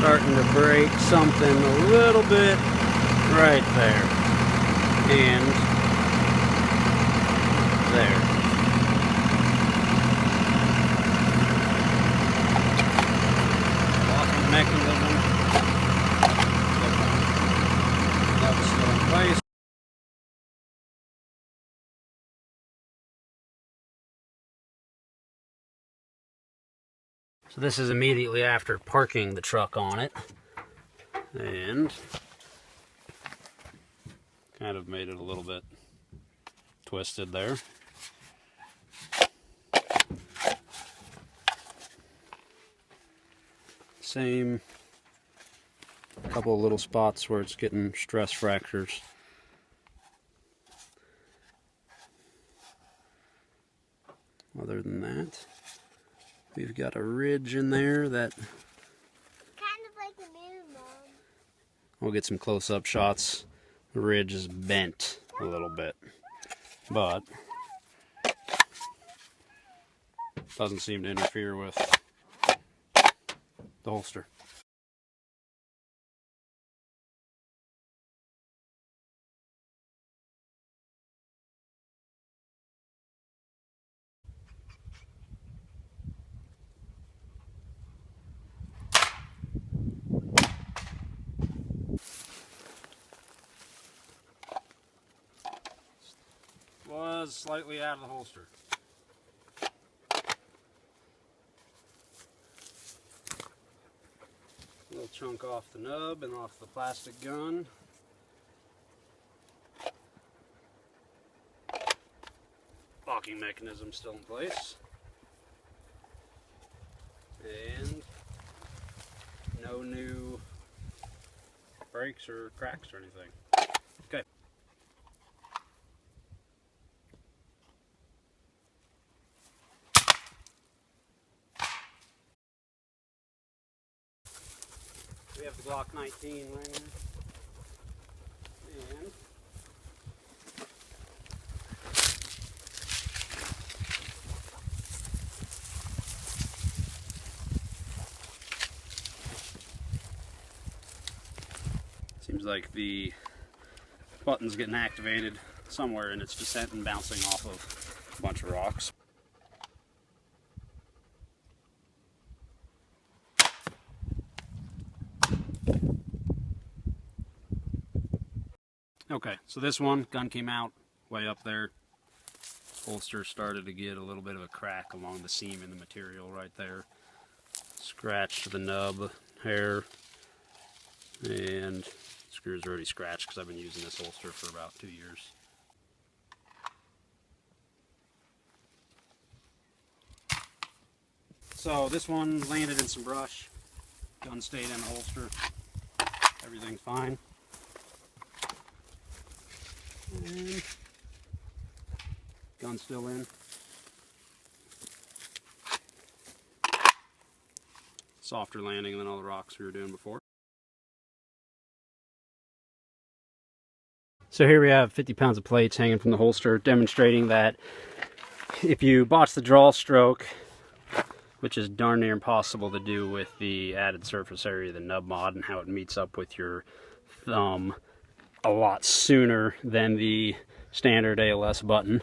starting to break something a little bit right there. And there. Locking mechanism. That was still in place. So this is immediately after parking the truck on it, and kind of made it a little bit twisted there. Same, couple of little spots where it's getting stress fractures. Other than that, we've got a ridge in there that kind of like the moon, Mom. We'll get some close-up shots. The ridge is bent a little bit, but doesn't seem to interfere with the holster. Was slightly out of the holster. A little chunk off the nub and off the plastic gun. Locking mechanism still in place. And no new breaks or cracks or anything. Okay. We have the Glock 19 ringer, and seems like the button's getting activated somewhere in its descent and bouncing off of a bunch of rocks. Okay, so this one, gun came out way up there. Holster started to get a little bit of a crack along the seam in the material right there. Scratched the nub hair, and screws already scratched because I've been using this holster for about 2 years. So this one landed in some brush. Gun stayed in the holster. Everything's fine. And gun's still in. Softer landing than all the rocks we were doing before. So here we have 50 pounds of plates hanging from the holster, demonstrating that if you botch the draw stroke, which is darn near impossible to do with the added surface area of the nub mod and how it meets up with your thumb a lot sooner than the standard ALS button,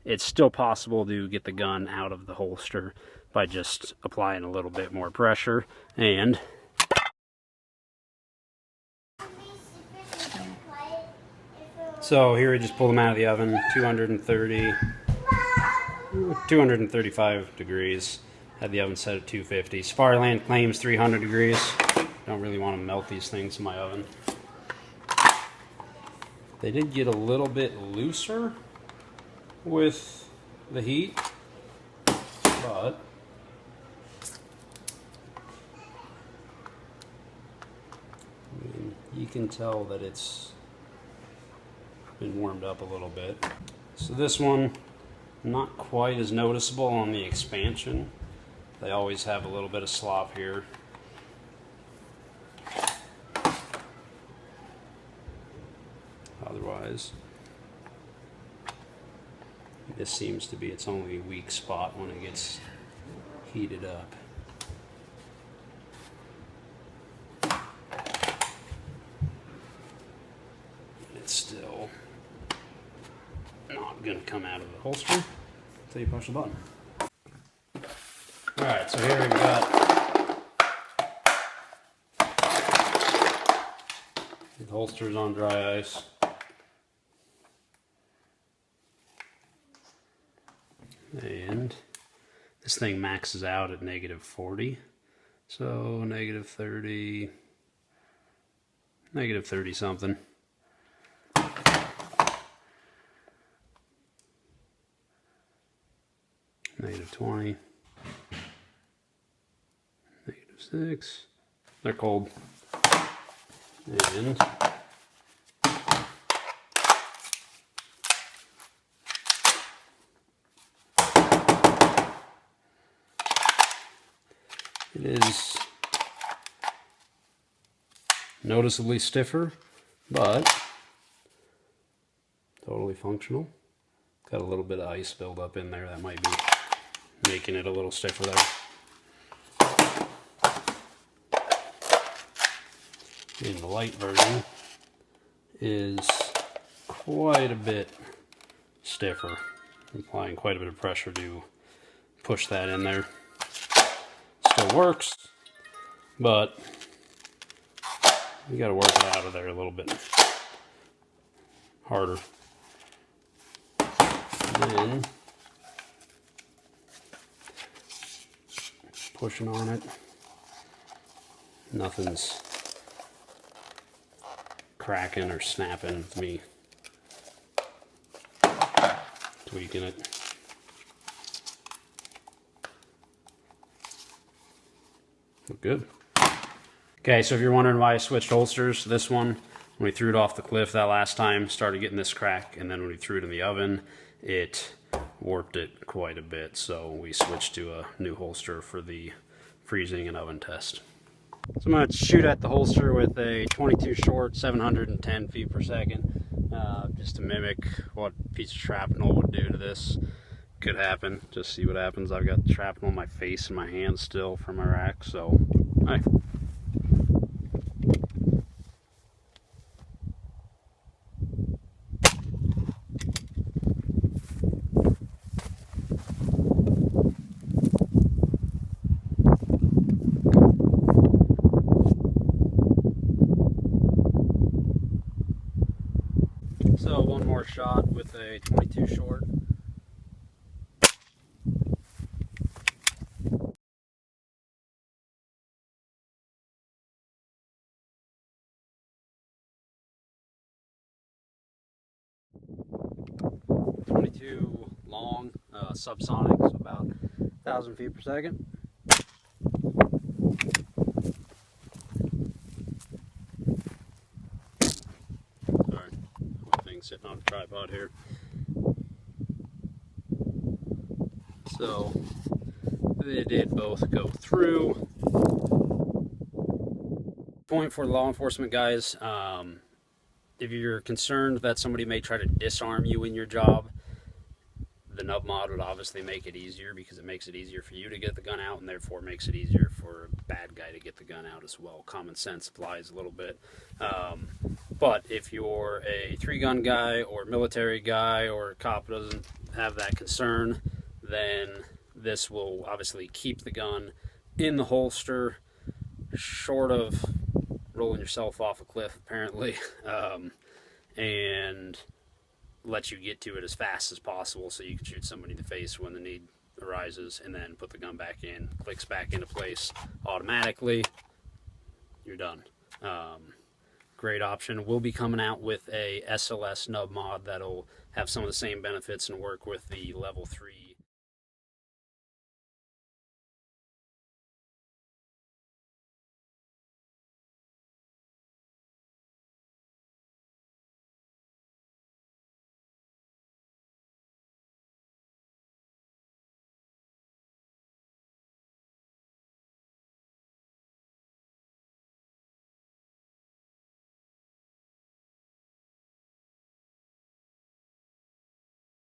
it's still possible to get the gun out of the holster by just applying a little bit more pressure. And so here we just pulled them out of the oven, 235 degrees. Had the oven set at 250. Safariland claims 300 degrees. Don't really want to melt these things in my oven. They did get a little bit looser with the heat, but I mean, you can tell that it's been warmed up a little bit. So this one, not quite as noticeable on the expansion. They always have a little bit of slop here. Otherwise, this seems to be its only weak spot when it gets heated up. it's still not going to come out of the holster until you push the button. Alright, so here we've got the holsters on dry ice. And this thing maxes out at -40. So -30, -30 something. -20. -6. They're cold. And it is noticeably stiffer, but totally functional. Got a little bit of ice buildup in there that might be making it a little stiffer there. And the light version is quite a bit stiffer, applying quite a bit of pressure to push that in there. Still works, but you got to work it out of there a little bit harder. And then pushing on it, nothing's cracking or snapping with me tweaking it. Look good. Okay, so if you're wondering why I switched holsters, this one, when we threw it off the cliff that last time, started getting this crack, and then when we threw it in the oven, it warped it quite a bit, so we switched to a new holster for the freezing and oven test. So I'm going to shoot at the holster with a 22 short, 710 feet per second, just to mimic what a piece of shrapnel would do to this. Could happen. Just see what happens. I've got shrapnel in my face and my hands still from Iraq, so hi. So one more shot with a 22 short. Long, subsonic, so about 1,000 feet per second. Sorry, my thing's sitting on a tripod here. So they did both go through. Point for the law enforcement guys, if you're concerned that somebody may try to disarm you in your job, the nub mod would obviously make it easier, because it makes it easier for you to get the gun out, and therefore makes it easier for a bad guy to get the gun out as well. Common sense applies a little bit. But if you're a 3-gun guy or military guy or a cop who doesn't have that concern, then this will obviously keep the gun in the holster, short of rolling yourself off a cliff apparently, and let you get to it as fast as possible so you can shoot somebody in the face when the need arises, and then put the gun back in, clicks back into place automatically, you're done. Great option. We'll be coming out with a SLS nub mod that'll have some of the same benefits and work with the level 3